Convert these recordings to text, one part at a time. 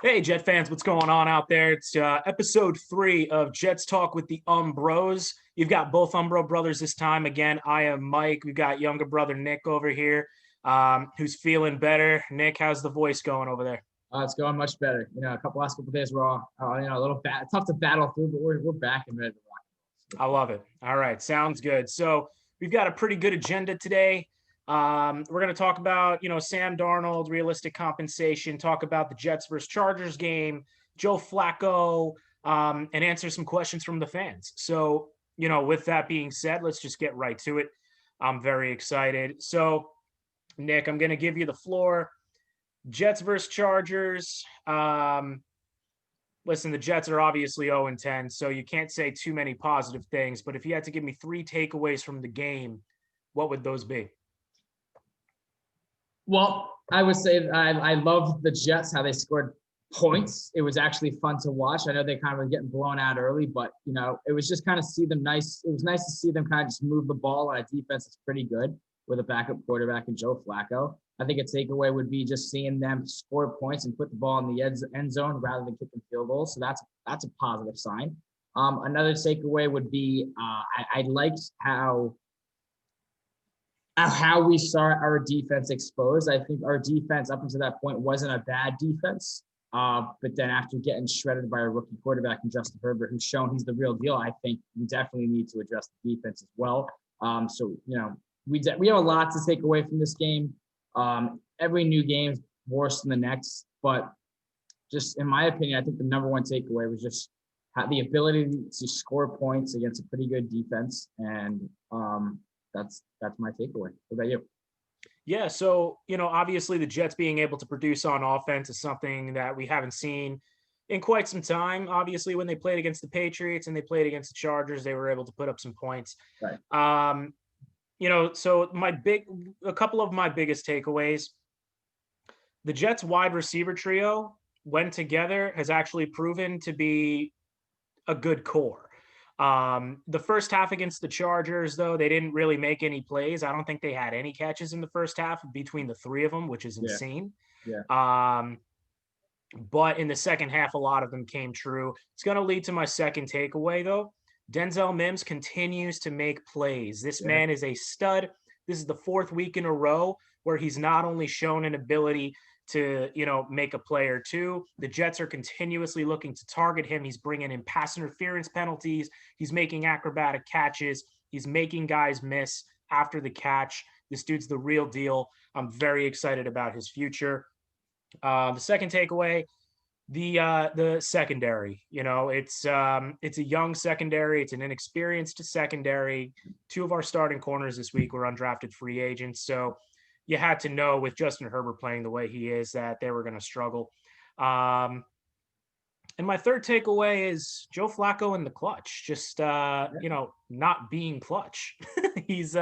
Hey, Jet fans, what's going on out there? It's episode 3 of Jets Talk with the Umbros. You've got both Umbro brothers this time. Again, I am Mike. We've got younger brother Nick over here, who's feeling better. Nick, how's the voice going over there? It's going much better. Last couple of days were all, a little tough to battle through, but we're back and ready to I love it. All right, sounds good. So we've got a pretty good agenda today. We're going to talk about, Sam Darnold, realistic compensation, talk about the Jets versus Chargers game, Joe Flacco, and answer some questions from the fans. So, with that being said, let's just get right to it. I'm very excited. So, Nick, I'm going to give you the floor. Jets versus Chargers. Listen, the Jets are obviously 0-10, so you can't say too many positive things. But if you had to give me 3 takeaways from the game, what would those be? Well, I would say I loved the Jets, how they scored points. It was actually fun to watch. I know they kind of were getting blown out early, but, it was just kind of see them nice. It was nice to see them kind of just move the ball on a defense that's pretty good with a backup quarterback in Joe Flacco. I think a takeaway would be just seeing them score points and put the ball in the end zone rather than kicking field goals. So that's a positive sign. Another takeaway would be I liked how we saw our defense exposed. I think our defense up until that point wasn't a bad defense. But then after getting shredded by a rookie quarterback in Justin Herbert, who's shown he's the real deal, I think we definitely need to address the defense as well. We have a lot to take away from this game. Every new game is worse than the next, but just in my opinion, I think the number one takeaway was just the ability to score points against a pretty good defense, and that's my takeaway. What about you? Yeah, so, obviously the Jets being able to produce on offense is something that we haven't seen in quite some time. Obviously, when they played against the Patriots and they played against the Chargers, they were able to put up some points. Right. So a couple of my biggest takeaways, the Jets wide receiver trio, when together, has actually proven to be a good core. The first half against the Chargers, though, they didn't really make any plays. I don't think they had any catches in the first half between the 3 of them, which is insane. Yeah. But in the second half, a lot of them came true. It's going to lead to my second takeaway, though. Denzel Mims continues to make plays. This man is a stud. This is the 4th week in a row where he's not only shown an ability to, make a play or two. The Jets are continuously looking to target him. He's bringing in pass interference penalties. He's making acrobatic catches. He's making guys miss after the catch. This dude's the real deal. I'm very excited about his future. The second takeaway, the secondary. It's a young secondary. It's an inexperienced secondary. 2 of our starting corners this week were undrafted free agents. So you had to know with Justin Herbert playing the way he is that they were going to struggle. And my third takeaway is Joe Flacco in the clutch, just, not being clutch. He's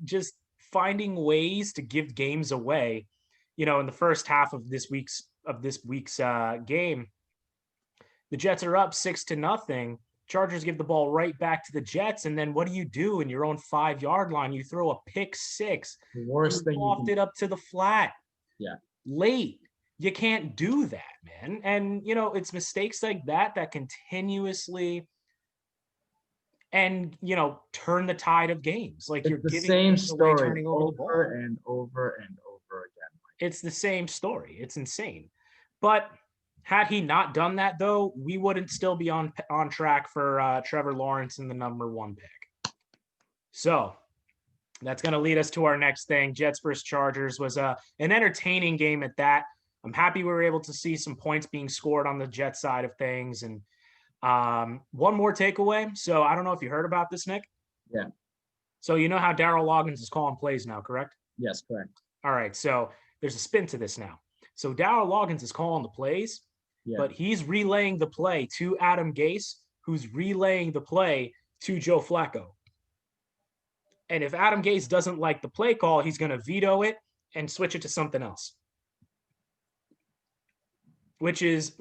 just finding ways to give games away. In the first half of this week's game, the Jets are up 6-0. Chargers give the ball right back to the Jets, and then what do you do in your own 5-yard line? You throw a pick 6. The worst thing. Lofted it up to the flat. Yeah. Late. You can't do that, man. And it's mistakes like that continuously and turn the tide of games. Like it's you're the giving same story turning over and over and over again. It's the same story. It's insane. But had he not done that, though, we wouldn't still be on track for Trevor Lawrence in the number 1 pick. So that's going to lead us to our next thing. Jets versus Chargers was an entertaining game at that. I'm happy we were able to see some points being scored on the Jets side of things. And one more takeaway. So I don't know if you heard about this, Nick. Yeah. So you know how Darryl Loggins is calling plays now, correct? Yes, correct. All right. So there's a spin to this now. So Darryl Loggins is calling the plays, but he's relaying the play to Adam Gase, who's relaying the play to Joe Flacco. And if Adam Gase doesn't like the play call, he's going to veto it and switch it to something else. Which is,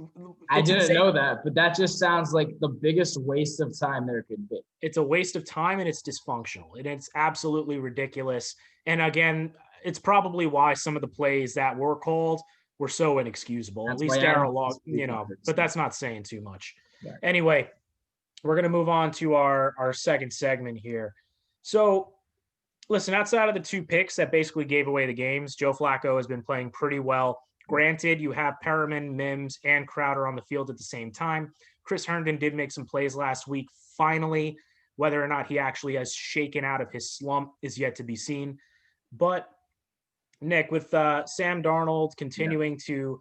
I didn't know that, but that just sounds like the biggest waste of time there could be. It's a waste of time and it's dysfunctional and it's absolutely ridiculous. And again, it's probably why some of the plays that were called were so inexcusable. That's At least why I Darrell don't Law, but that's not saying too much. Right. Anyway, we're going to move on to our second segment here. So, listen, outside of the two picks that basically gave away the games, Joe Flacco has been playing pretty well. Granted, you have Perriman, Mims, and Crowder on the field at the same time. Chris Herndon did make some plays last week. Finally, whether or not he actually has shaken out of his slump is yet to be seen. But Nick, with Sam Darnold continuing to,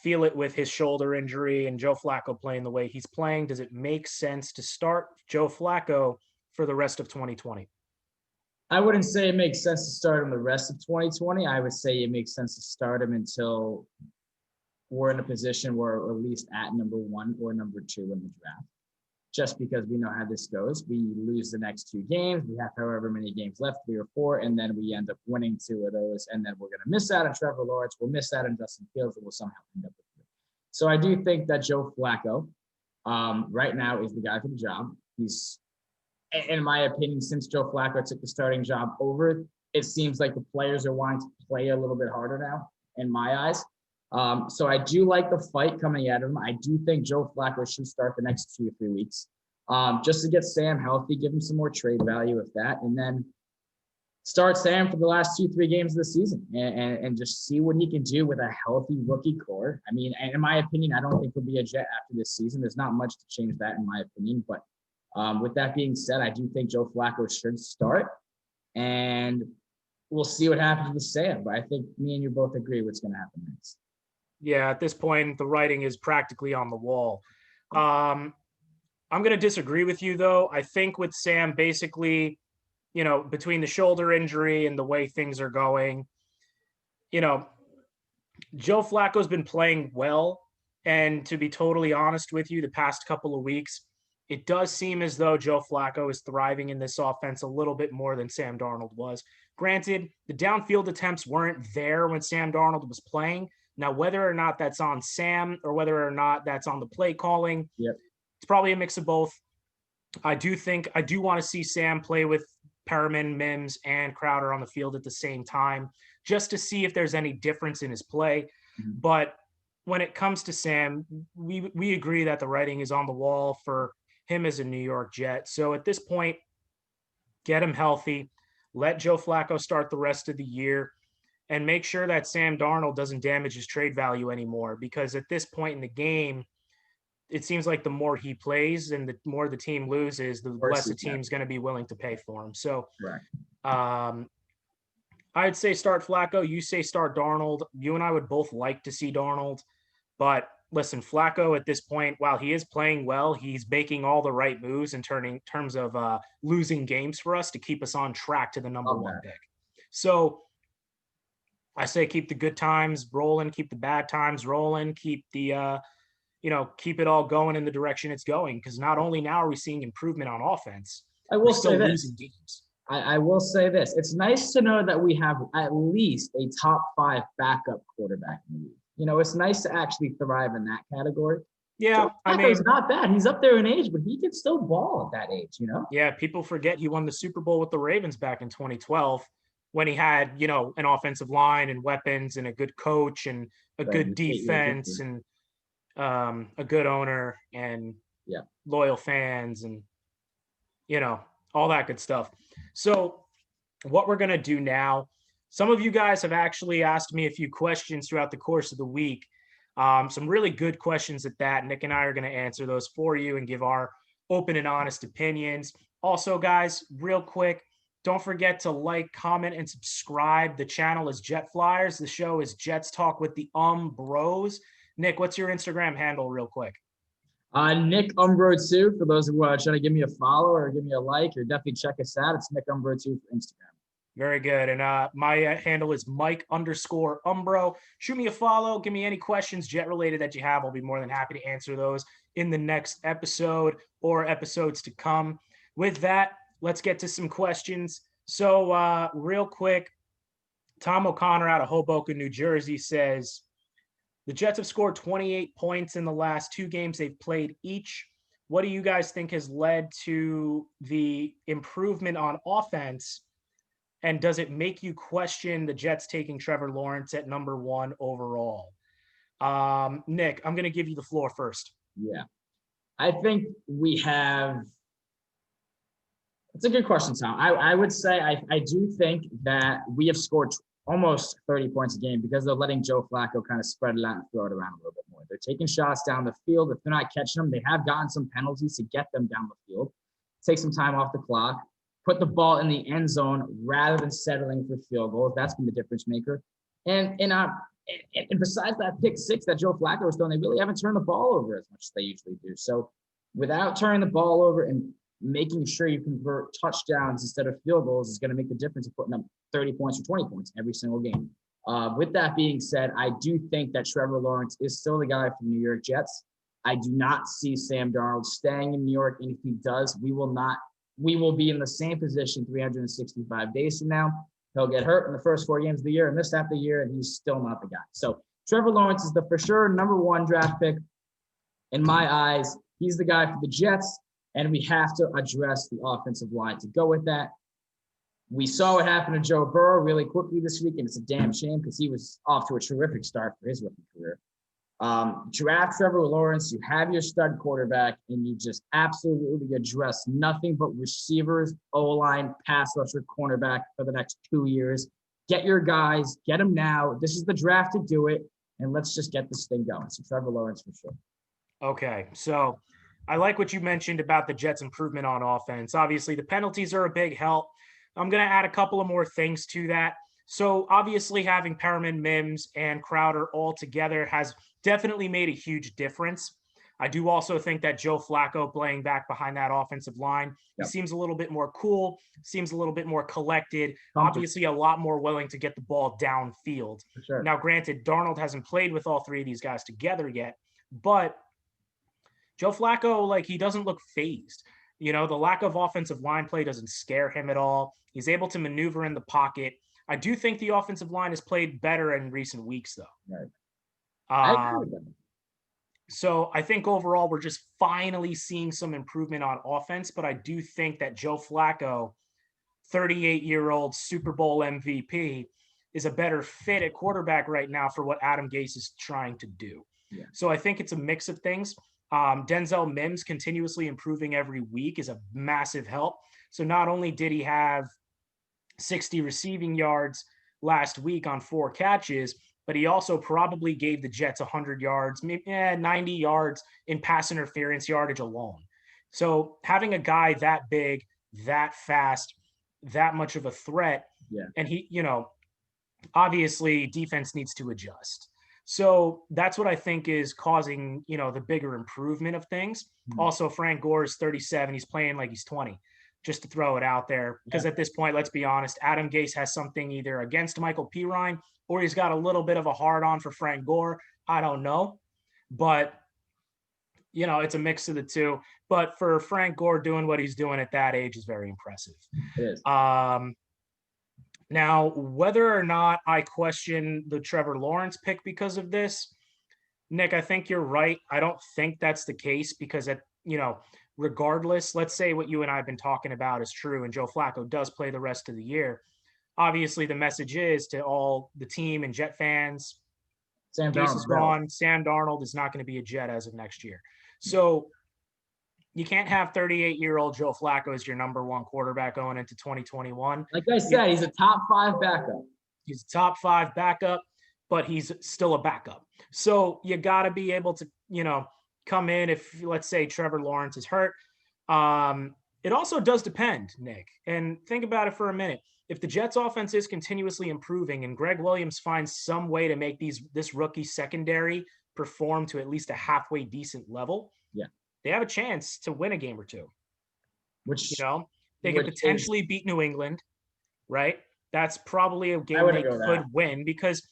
feel it with his shoulder injury and Joe Flacco playing the way he's playing, does it make sense to start Joe Flacco for the rest of 2020? I wouldn't say it makes sense to start him the rest of 2020. I would say it makes sense to start him until we're in a position where we're at least at number 1 or number 2 in the draft. Just because we know how this goes. We lose the next 2 games. We have however many games left, 3 or 4, and then we end up winning 2 of those. And then we're going to miss out on Trevor Lawrence. We'll miss out on Justin Fields, and we'll somehow end up with 3. So I do think that Joe Flacco right now is the guy for the job. He's, in my opinion, since Joe Flacco took the starting job over, it seems like the players are wanting to play a little bit harder now, in my eyes. So I do like the fight coming at him. I do think Joe Flacco should start the next 2 or 3 weeks just to get Sam healthy, give him some more trade value with that, and then start Sam for the last 2-3 games of the season and just see what he can do with a healthy rookie core. I mean, in my opinion, I don't think he'll be a Jet after this season. There's not much to change that, in my opinion. But with that being said, I do think Joe Flacco should start, and we'll see what happens with Sam. But I think me and you both agree what's going to happen next. Yeah, at this point, the writing is practically on the wall. I'm going to disagree with you, though. I think with Sam, basically, between the shoulder injury and the way things are going, Joe Flacco's been playing well. And to be totally honest with you, the past couple of weeks, it does seem as though Joe Flacco is thriving in this offense a little bit more than Sam Darnold was. Granted, the downfield attempts weren't there when Sam Darnold was playing. Now, whether or not that's on Sam or whether or not that's on the play calling, It's probably a mix of both. I do want to see Sam play with Perriman, Mims, and Crowder on the field at the same time, just to see if there's any difference in his play. Mm-hmm. But when it comes to Sam, we agree that the writing is on the wall for him as a New York Jet. So at this point, get him healthy, let Joe Flacco start the rest of the year, and make sure that Sam Darnold doesn't damage his trade value anymore, because at this point in the game, it seems like the more he plays and the more the team loses, the less the team's going to be willing to pay for him. So I'd say start Flacco. You say start Darnold. You and I would both like to see Darnold. But listen, Flacco at this point, while he is playing well, he's making all the right moves in terms of losing games for us to keep us on track to the number 1 pick. So I say keep the good times rolling, keep the bad times rolling, keep the keep it all going in the direction it's going. Because not only now are we seeing improvement on offense, we're still losing games. I will say this. It's nice to know that we have at least a top 5 backup quarterback in the league. It's nice to actually thrive in that category. Yeah, Flacco's not bad. He's up there in age, but he can still ball at that age, Yeah, people forget he won the Super Bowl with the Ravens back in 2012 when he had, an offensive line and weapons and a good coach and a good defense and a good owner and loyal fans and, all that good stuff. So what we're going to do now, some of you guys have actually asked me a few questions throughout the course of the week. Some really good questions at that. Nick and I are going to answer those for you and give our open and honest opinions. Also, guys, real quick, don't forget to like, comment, and subscribe. The channel is Jet Flyers. The show is Jets Talk with the Umbros. Nick, what's your Instagram handle real quick? Nick Umbros 2. For those who are trying to give me a follow or give me a like, or definitely check us out. It's Nick Umbros 2 for Instagram. Very good. And my handle is Mike_Umbro. Shoot me a follow. Give me any questions Jet related that you have. I'll be more than happy to answer those in the next episode or episodes to come. With that, let's get to some questions. So real quick, Tom O'Connor out of Hoboken, New Jersey says, the Jets have scored 28 points in the last 2 games they've played each. What do you guys think has led to the improvement on offense? And does it make you question the Jets taking Trevor Lawrence at number 1 overall? Nick, I'm going to give you the floor first. Yeah. I think we have – it's a good question, Tom. I would say I do think that we have scored almost 30 points a game because they're letting Joe Flacco kind of spread it out and throw it around a little bit more. They're taking shots down the field. If they're not catching them, they have gotten some penalties to get them down the field. Take some time off the clock. Put the ball in the end zone rather than settling for field goals. That's been the difference maker. And besides that pick six that Joe Flacco was throwing, they really haven't turned the ball over as much as they usually do. So without turning the ball over and making sure you convert touchdowns instead of field goals is going to make the difference of putting up 30 points or 20 points every single game. With that being said, I do think that Trevor Lawrence is still the guy from New York Jets. I do not see Sam Darnold staying in New York. And if he does, we will be in the same position 365 days from now. He'll get hurt in the first 4 games of the year and miss half the year, and he's still not the guy. So Trevor Lawrence is the for sure number 1 draft pick. In my eyes, he's the guy for the Jets, and we have to address the offensive line to go with that. We saw what happened to Joe Burrow really quickly this week, and it's a damn shame because he was off to a terrific start for his rookie career. Draft Trevor Lawrence, you have your stud quarterback, and you just absolutely address nothing but receivers, O-line, pass rusher, cornerback for the next 2 years. Get your guys, get them now. This is the draft to do it, and let's just get this thing going. So Trevor Lawrence for sure. Okay, so I like what you mentioned about the Jets' improvement on offense. Obviously, the penalties are a big help. I'm going to add a couple of more things to that. So obviously having Perriman, Mims, and Crowder all together has definitely made a huge difference. I do also think that Joe Flacco playing back behind that offensive line, he seems a little bit more cool, seems a little bit more collected, obviously a lot more willing to get the ball downfield. Sure. Now, granted, Darnold hasn't played with all 3 of these guys together yet, but Joe Flacco, he doesn't look phased. The lack of offensive line play doesn't scare him at all. He's able to maneuver in the pocket. I do think the offensive line has played better in recent weeks, though. Right. I agree with that. So I think overall we're just finally seeing some improvement on offense, but I do think that Joe Flacco, 38-year-old Super Bowl MVP, is a better fit at quarterback right now for what Adam Gase is trying to do. Yeah. So I think it's a mix of things. Denzel Mims continuously improving every week is a massive help. So not only did he have 60 receiving yards last week on 4 catches, but he also probably gave the Jets 100 yards, maybe 90 yards in pass interference yardage alone. So having a guy that big, that fast, that much of a threat, and he, obviously defense needs to adjust. So that's what I think is causing, the bigger improvement of things. Mm-hmm. Also, Frank Gore is 37. He's playing like he's 20. Just to throw it out there. Because at this point, let's be honest, Adam Gase has something either against Michael Pirine or he's got a little bit of a hard-on for Frank Gore. I don't know. But, it's a mix of the two. But for Frank Gore doing what he's doing at that age is very impressive. It is. Now, whether or not I question the Trevor Lawrence pick because of this, Nick, I think you're right. I don't think that's the case because regardless, let's say what you and I have been talking about is true and Joe Flacco does play the rest of the year. Obviously, the message is to all the team and Jet fans, Sam Darnold is gone. Sam Darnold is not going to be a Jet as of next year. So you can't have 38-year-old Joe Flacco as your number 1 quarterback going into 2021. Like I said, he's a top 5 backup. He's a top 5 backup, but he's still a backup. So you got to be able to, come in if, let's say, Trevor Lawrence is hurt. It also does depend, Nick. And think about it for a minute. If the Jets offense is continuously improving and Greg Williams finds some way to make this rookie secondary perform to at least a halfway decent level, they have a chance to win a game or 2. Which, they could potentially beat New England, right? That's probably a game they could win because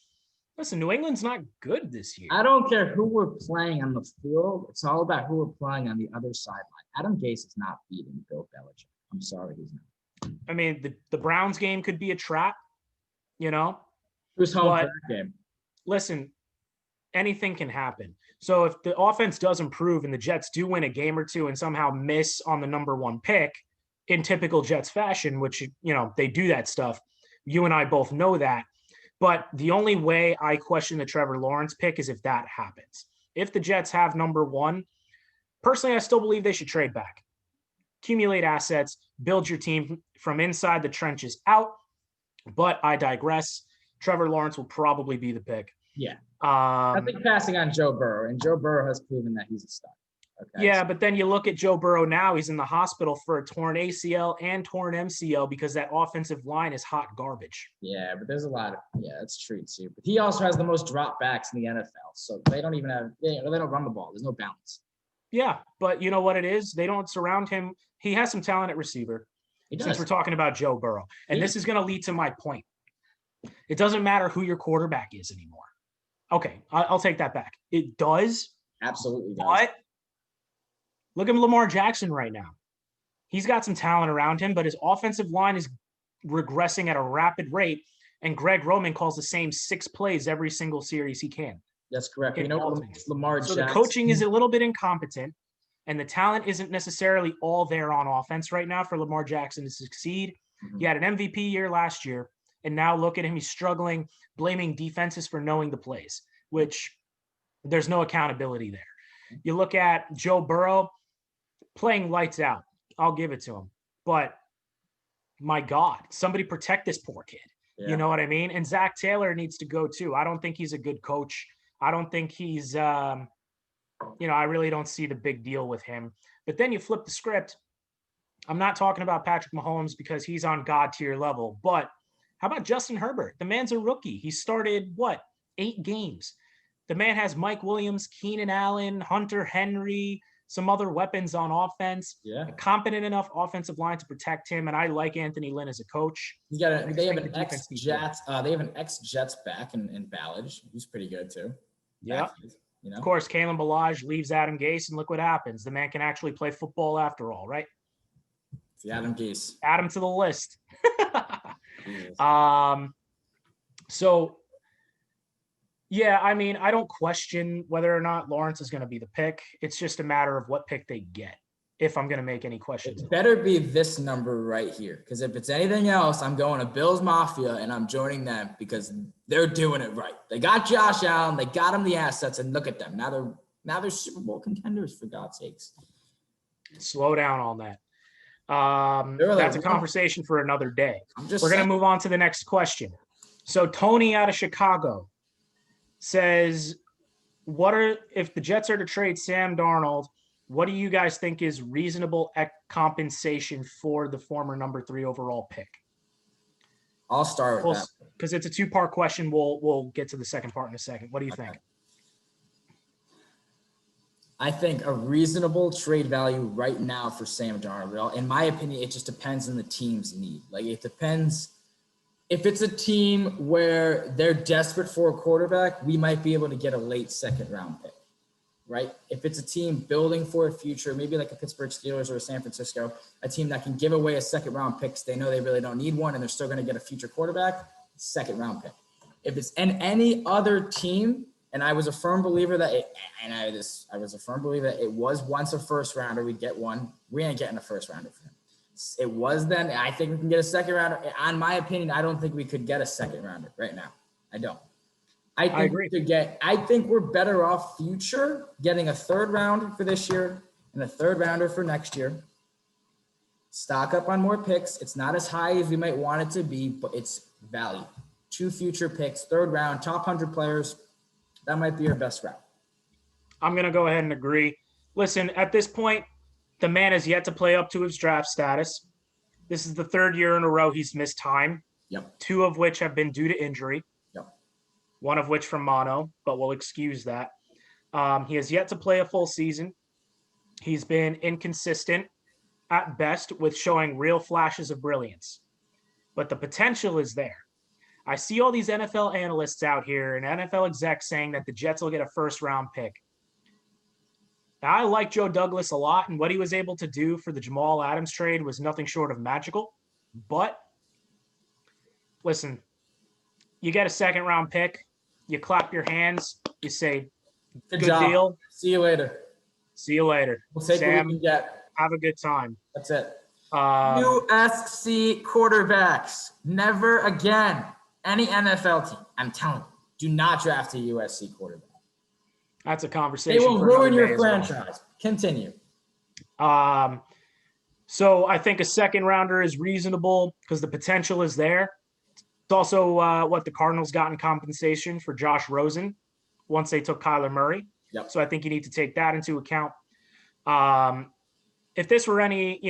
listen, New England's not good this year. I don't care who we're playing on the field. It's all about who we're playing on the other sideline. Adam Gase is not beating Bill Belichick. I'm sorry, he's not. I mean, the Browns game could be a trap, Who's home for that game? Listen, anything can happen. So if the offense does improve and the Jets do win a game or 2 and somehow miss on the number 1 pick in typical Jets fashion, which, they do that stuff, You and I both know that. But the only way I question the Trevor Lawrence pick is if that happens. If the Jets have number one, personally, I still believe they should trade back, accumulate assets, build your team from inside the trenches out. But I digress. Trevor Lawrence will probably be the pick. Yeah. I think passing on Joe Burrow, and Joe Burrow has proven that he's a stud. Okay, yeah, but then you look at Joe Burrow now, he's in the hospital for a torn ACL and torn MCL because that offensive line is hot garbage. Yeah, but there's a lot of, that's true too. But he also has the most dropbacks in the NFL. So they don't even have, they don't run the ball. There's no balance. Yeah, but you know what it is? They don't surround him. He has some talent at receiver. Since we're talking about Joe Burrow. And this is going to lead to my point. It doesn't matter who your quarterback is anymore. Okay, I'll take that back. It does. Absolutely does. But look at Lamar Jackson right now. He's got some talent around him, but his offensive line is regressing at a rapid rate. And Greg Roman calls the same 6 plays every single series he can. That's correct. You know, Lamar Jackson. So the coaching is a little bit incompetent, and the talent isn't necessarily all there on offense right now for Lamar Jackson to succeed. Mm-hmm. He had an MVP year last year, and now look at him. He's struggling, blaming defenses for knowing the plays, which there's no accountability there. You look at Joe Burrow playing lights out. I'll give it to him. But my God, somebody protect this poor kid. Yeah. You know what I mean? And Zach Taylor needs to go too. I don't think he's a good coach. I don't think he's, I really don't see the big deal with him. But then you flip the script. I'm not talking about Patrick Mahomes because he's on God tier level. But how about Justin Herbert? The man's a rookie. He started, 8 games. The man has Mike Williams, Keenan Allen, Hunter Henry, some other weapons on offense. Yeah. A competent enough offensive line to protect him, and I like Anthony Lynn as a coach. They have an ex-Jets. They have an ex-Jets back in Ballage, who's pretty good too. Yeah. Of course, Kalen Ballage leaves Adam Gase, and look what happens. The man can actually play football after all, right? It's Adam Gase. Add him to the list. So, yeah, I mean, I don't question whether or not Lawrence is going to be the pick. It's just a matter of what pick they get, if I'm going to make any questions. It better be this number right here, because if it's anything else, I'm going to Bills Mafia, and I'm joining them because they're doing it right. They got Josh Allen. They got him the assets, and look at them. Now they're Super Bowl contenders, for God's sakes. Slow down on that. That's a conversation for another day. We're going to move on to the next question. So Tony out of Chicago says, if the Jets are to trade Sam Darnold, what do you guys think is reasonable compensation for the former number 3 overall pick? I'll start with that. Because it's a 2-part question. We'll get to the second part in a second. What do you think? I think a reasonable trade value right now for Sam Darnold, in my opinion, it just depends on the team's need. Like, it depends. If it's a team where they're desperate for a quarterback, we might be able to get a late 2nd round pick, right? If it's a team building for a future, maybe like a Pittsburgh Steelers or a San Francisco, a team that can give away a 2nd round pick because they know they really don't need one and they're still going to get a future quarterback, 2nd round pick. If it's in any other team, and I was a firm believer that I was a firm believer that it was once a 1st rounder, we'd get one. We ain't getting a 1st rounder for him. It was then. I think we can get a 2nd rounder. In my opinion, I don't think we could get a 2nd rounder right now. I don't. I agree. I think we're better off future getting a 3rd rounder for this year and a 3rd rounder for next year. Stock up on more picks. It's not as high as we might want it to be, but it's value. 2 future picks, 3rd round, top 100 players. That might be your best route. I'm going to go ahead and agree. Listen, at this point, the man has yet to play up to his draft status. This is the 3rd year in a row he's missed time. Yep. 2 of which have been due to injury. Yep. 1 of which from mono, but we'll excuse that. He has yet to play a full season. He's been inconsistent at best with showing real flashes of brilliance. But the potential is there. I see all these NFL analysts out here and NFL execs saying that the Jets will get a 1st round pick. Now, I like Joe Douglas a lot, and what he was able to do for the Jamal Adams trade was nothing short of magical. But listen, you get a 2nd round pick, you clap your hands, you say, good deal. See you later. See you later. We'll take Sam, what we can get. Have a good time. That's it. USC quarterbacks. Never again. Any NFL team, I'm telling you, do not draft a USC quarterback. That's a conversation. They will for ruin your franchise. Well. Continue. So I think a second rounder is reasonable because the potential is there. It's also what the Cardinals got in compensation for Josh Rosen once they took Kyler Murray. Yep. So I think you need to take that into account. If this were any,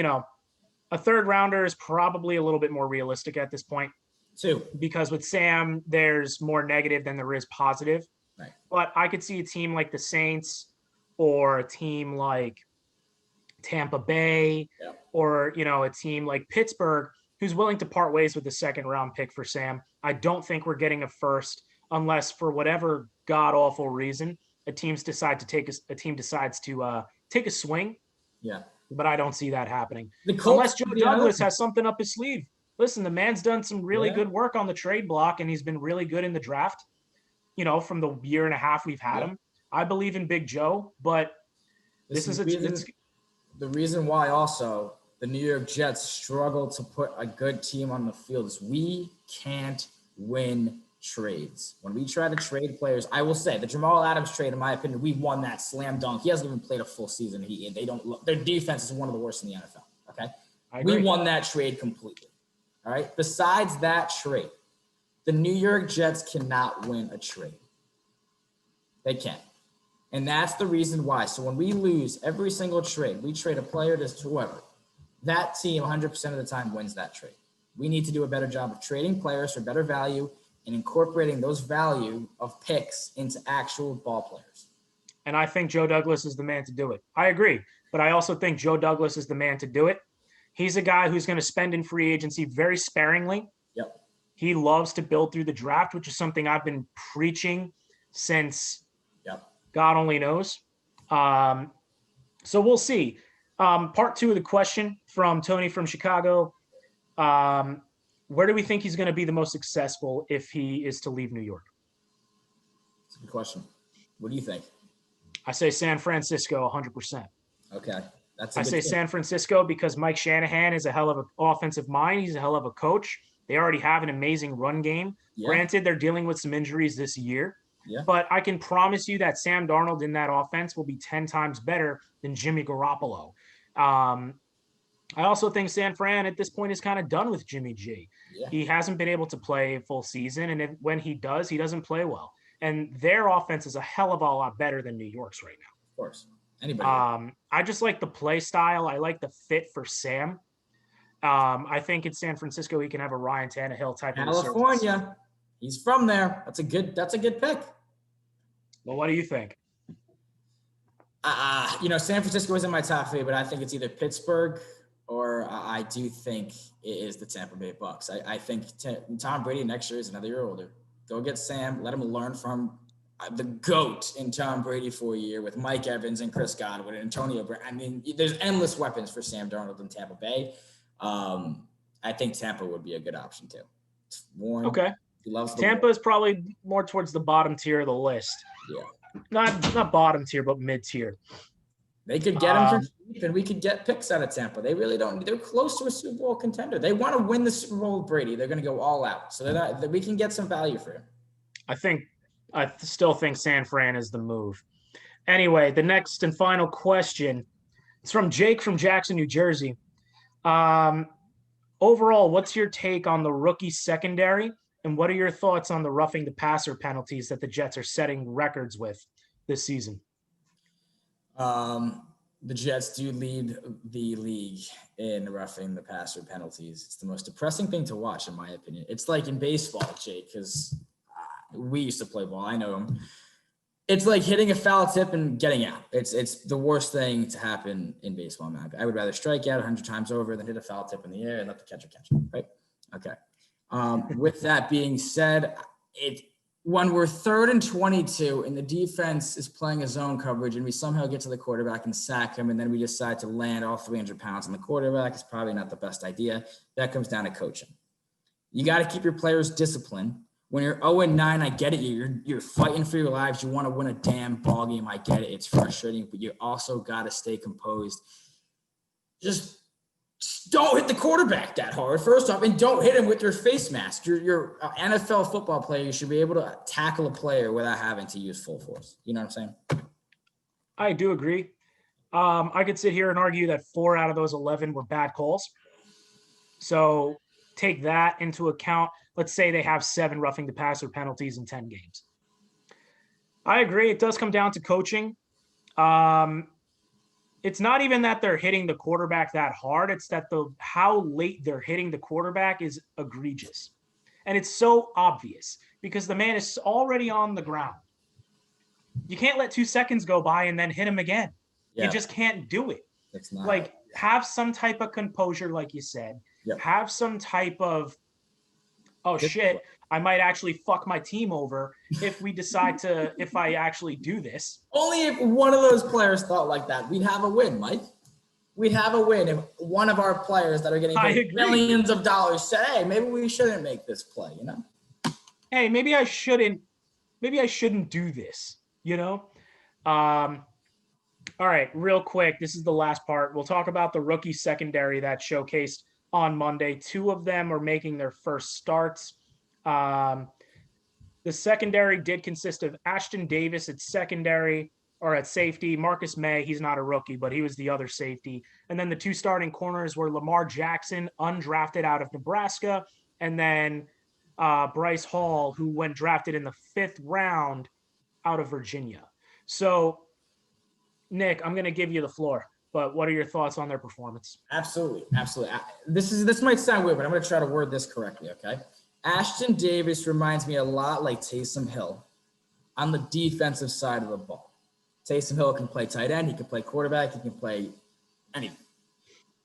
a third rounder is probably a little bit more realistic at this point. 2. Because with Sam, there's more negative than there is positive. Right. But I could see a team like the Saints or a team like Tampa Bay or, a team like Pittsburgh who's willing to part ways with the second round pick for Sam. I don't think we're getting a first unless for whatever god awful reason a team decides to take a swing. Yeah. But I don't see that happening unless Joe Douglas has something up his sleeve. Listen, the man's done some really good work on the trade block, and he's been really good in the draft, from the year and a half we've had him. I believe in Big Joe, but the reason why also the New York Jets struggle to put a good team on the field is we can't win trades. When we try to trade players, I will say the Jamal Adams trade, in my opinion, we won that slam dunk. He hasn't even played a full season. Their defense is one of the worst in the NFL. Okay. We won that trade completely. All right. Besides that trade, the New York Jets cannot win a trade. They can't. And that's the reason why. So when we lose every single trade, we trade a player to whoever, that team 100% of the time wins that trade. We need to do a better job of trading players for better value and incorporating those value of picks into actual ball players. And I think Joe Douglas is the man to do it. I agree. But I also think Joe Douglas is the man to do it. He's a guy who's going to spend in free agency very sparingly. Yep. He loves to build through the draft, which is something I've been preaching since God only knows. So we'll see. Part 2 of the question from Tony from Chicago. Where do we think he's going to be the most successful if he is to leave New York? That's a good question. What do you think? I say San Francisco 100%. Okay. I say San Francisco because Mike Shanahan is a hell of an offensive mind. He's a hell of a coach. They already have an amazing run game. Yeah. Granted, they're dealing with some injuries this year. Yeah. But I can promise you that Sam Darnold in that offense will be 10 times better than Jimmy Garoppolo. I also think San Fran at this point is kind of done with Jimmy G. Yeah. He hasn't been able to play a full season, and when he does, he doesn't play well. And their offense is a hell of a lot better than New York's right now. Of course. Anybody. I just like the play style. I like the fit for Sam. I think in San Francisco he can have a Ryan Tannehill type of California. He's from there. That's a good pick. Well, what do you think? San Francisco is in my top 3, but I think it's either Pittsburgh or I do think it is the Tampa Bay Bucks. I think Tom Brady next year is another year older. Go get Sam. Let him learn from the GOAT in Tom Brady for a year with Mike Evans and Chris Godwin and Antonio Brown. I mean, there's endless weapons for Sam Darnold in Tampa Bay. I think Tampa would be a good option too. Warren, okay. He loves Tampa is probably more towards the bottom tier of the list. Yeah. Not bottom tier, but mid tier. They could get him for cheap, and we could get picks out of Tampa. They really don't. They're close to a Super Bowl contender. They want to win the Super Bowl with Brady. They're going to go all out. So we can get some value for him. I still think San Fran is the move. Anyway, the next and final question is from Jake from Jackson, New Jersey. Overall, what's your take on the rookie secondary, and what are your thoughts on the roughing the passer penalties that the Jets are setting records with this season? The Jets do lead the league in roughing the passer penalties. It's the most depressing thing to watch, in my opinion. It's like in baseball, Jake, because we used to play ball. I know him. It's like hitting a foul tip and getting out. It's the worst thing to happen in baseball, man. I would rather strike out 100 times over than hit a foul tip in the air and let the catcher catch it, right? Okay. With that being said, when we're 3rd and 22 and the defense is playing a zone coverage and we somehow get to the quarterback and sack him and then we decide to land all 300 pounds on the quarterback, it's probably not the best idea. That comes down to coaching. You got to keep your players disciplined. When you're 0-9, I get it. You're fighting for your lives. You want to win a damn ball game. I get it. It's frustrating, but you also got to stay composed. Just don't hit the quarterback that hard, first off, and don't hit him with your face mask. You're an NFL football player. You should be able to tackle a player without having to use full force. You know what I'm saying? I do agree. I could sit here and argue that 4 out of those 11 were bad calls. So take that into account. Let's say they have 7 roughing the passer penalties in 10 games. I agree. It does come down to coaching. It's not even that they're hitting the quarterback that hard. It's that how late they're hitting the quarterback is egregious. And it's so obvious because the man is already on the ground. You can't let 2 seconds go by and then hit him again. Yeah. You just can't do it. It's not like have some type of composure, like you said. Yep. Have some type of, shit, I might actually fuck my team over if if I actually do this. Only if one of those players thought like that, we'd have a win, Mike. We'd have a win if one of our players that are getting paid millions of dollars said, hey, maybe we shouldn't make this play, you know? Hey, maybe I shouldn't do this, you know? All right, real quick, this is the last part. We'll talk about the rookie secondary that showcased on Monday. 2 of them are making their first starts. The secondary did consist of Ashton Davis at safety. Marcus May, he's not a rookie, but he was the other safety. And then the 2 starting corners were Lamar Jackson, undrafted out of Nebraska, and then Bryce Hall, who went drafted in the 5th round out of Virginia. So, Nick, I'm going to give you the floor, but what are your thoughts on their performance? Absolutely. This might sound weird, but I'm going to try to word this correctly, okay? Ashton Davis reminds me a lot like Taysom Hill on the defensive side of the ball. Taysom Hill can play tight end. He can play quarterback. He can play anything.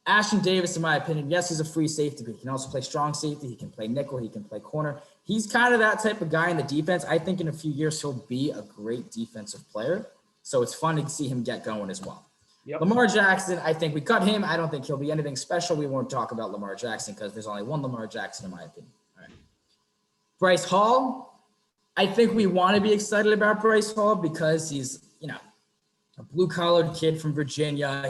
Ashton Davis, in my opinion, yes, he's a free safety, but he can also play strong safety. He can play nickel. He can play corner. He's kind of that type of guy in the defense. I think in a few years he'll be a great defensive player. So it's fun to see him get going as well. Yep. Lamar Jackson, I think we cut him. I don't think he'll be anything special. We won't talk about Lamar Jackson because there's only one Lamar Jackson, in my opinion. All right. Bryce Hall, I think we want to be excited about Bryce Hall because he's, a blue-collared kid from Virginia.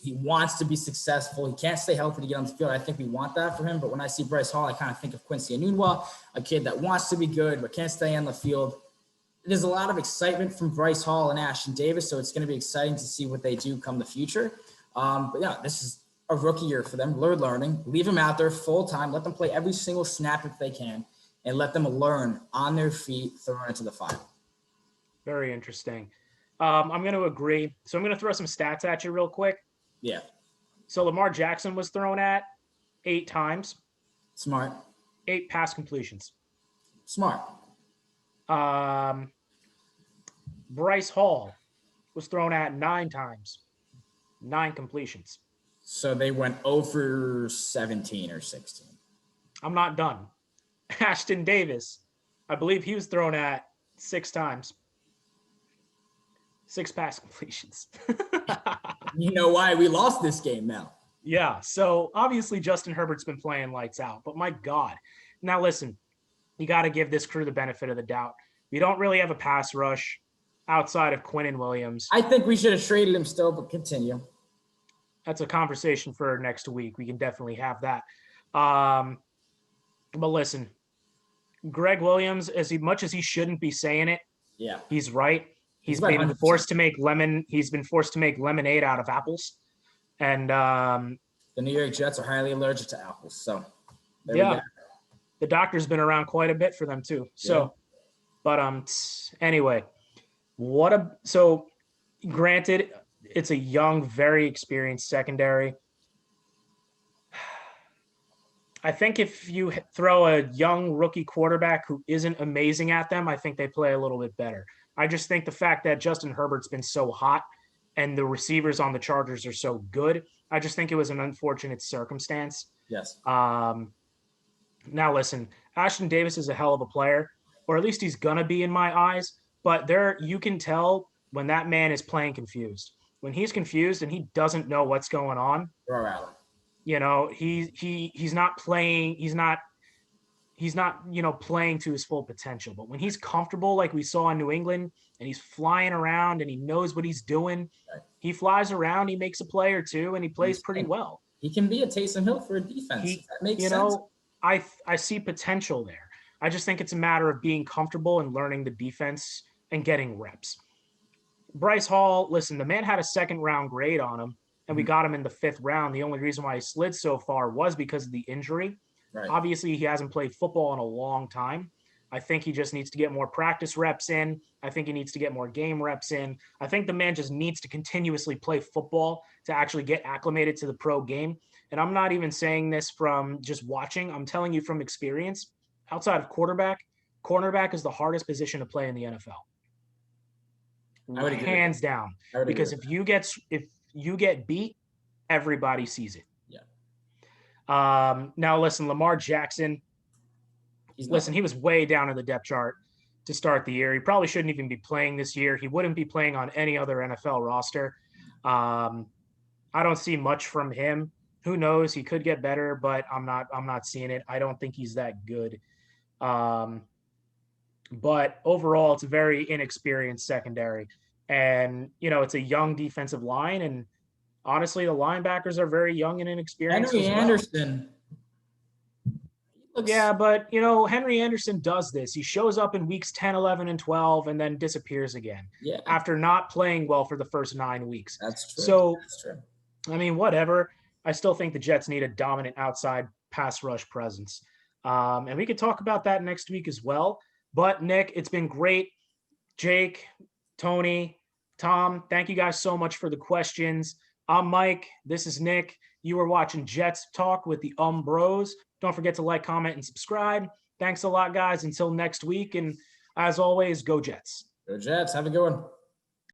He wants to be successful. He can't stay healthy to get on the field. I think we want that for him. But when I see Bryce Hall, I kind of think of Quincy Enunwa, a kid that wants to be good but can't stay on the field. There's a lot of excitement from Bryce Hall and Ashton Davis, so it's going to be exciting to see what they do come the future. But yeah, this is a rookie year for them. They're learning. Leave them out there full time. Let them play every single snap if they can, and let them learn on their feet, thrown into the fire. Very interesting. I'm going to agree. So I'm going to throw some stats at you real quick. Yeah. So Lamar Jackson was thrown at 8 times. Smart. 8 pass completions. Smart. Bryce Hall was thrown at 9 times. 9 completions. So they went 0 for 17 or 16. I'm not done. Ashton Davis, I believe he was thrown at 6 times. 6 pass completions. You know why we lost this game now. Yeah, so obviously Justin Herbert's been playing lights out, but my God. Now listen, you got to give this crew the benefit of the doubt. We don't really have a pass rush outside of Quinnen Williams. I think we should have traded him still, but continue. That's a conversation for next week. We can definitely have that. But listen, Greg Williams, as much as he shouldn't be saying it, yeah, he's right. He's been forced to make lemonade out of apples. And the New York Jets are highly allergic to apples. So there we go. The doctor's been around quite a bit for them too. So, but anyway, so granted, it's a young, very experienced secondary. I think if you throw a young rookie quarterback who isn't amazing at them, I think they play a little bit better. I just think the fact that Justin Herbert's been so hot and the receivers on the Chargers are so good, I just think it was an unfortunate circumstance. Yes. Now listen, Ashton Davis is a hell of a player, or at least he's gonna be in my eyes. But you can tell when that man is playing confused. When he's confused and he doesn't know what's going on. Throw out. He's not playing. He's not, playing to his full potential. But when he's comfortable, like we saw in New England, and he's flying around and he knows what he's doing, right. He flies around, he makes a play or two, and he plays pretty well. He can be a Taysom Hill for a defense. If He, that makes you sense. know, I see potential there. I just think it's a matter of being comfortable and learning the defense and getting reps. Bryce Hall, listen, the man had a second round grade on him, and we got him in the 5th round. The only reason why he slid so far was because of the injury. Right. Obviously, he hasn't played football in a long time. I think he just needs to get more practice reps in. I think he needs to get more game reps in. I think the man just needs to continuously play football to actually get acclimated to the pro game. And I'm not even saying this from just watching. I'm telling you from experience. Outside of quarterback, cornerback is the hardest position to play in the NFL. I would agree Hands down. Because if you get beat, everybody sees it. Yeah. Now listen, Lamar Jackson. He was way down in the depth chart to start the year. He probably shouldn't even be playing this year. He wouldn't be playing on any other NFL roster. I don't see much from him. Who knows? He could get better, but I'm not seeing it. I don't think he's that good. But overall, it's a very inexperienced secondary. And, it's a young defensive line. And honestly, the linebackers are very young and inexperienced Henry as well. Anderson. Yeah, but, Henry Anderson does this. He shows up in weeks 10, 11, and 12 and then disappears again after not playing well for the first 9 weeks. That's true. So, that's true. I mean, whatever. I still think the Jets need a dominant outside pass rush presence. And we could talk about that next week as well. But, Nick, it's been great. Jake, Tony, Tom, thank you guys so much for the questions. I'm Mike. This is Nick. You are watching Jets Talk with the Umbros. Don't forget to like, comment, and subscribe. Thanks a lot, guys. Until next week. And as always, go Jets. Go Jets. Have a good one.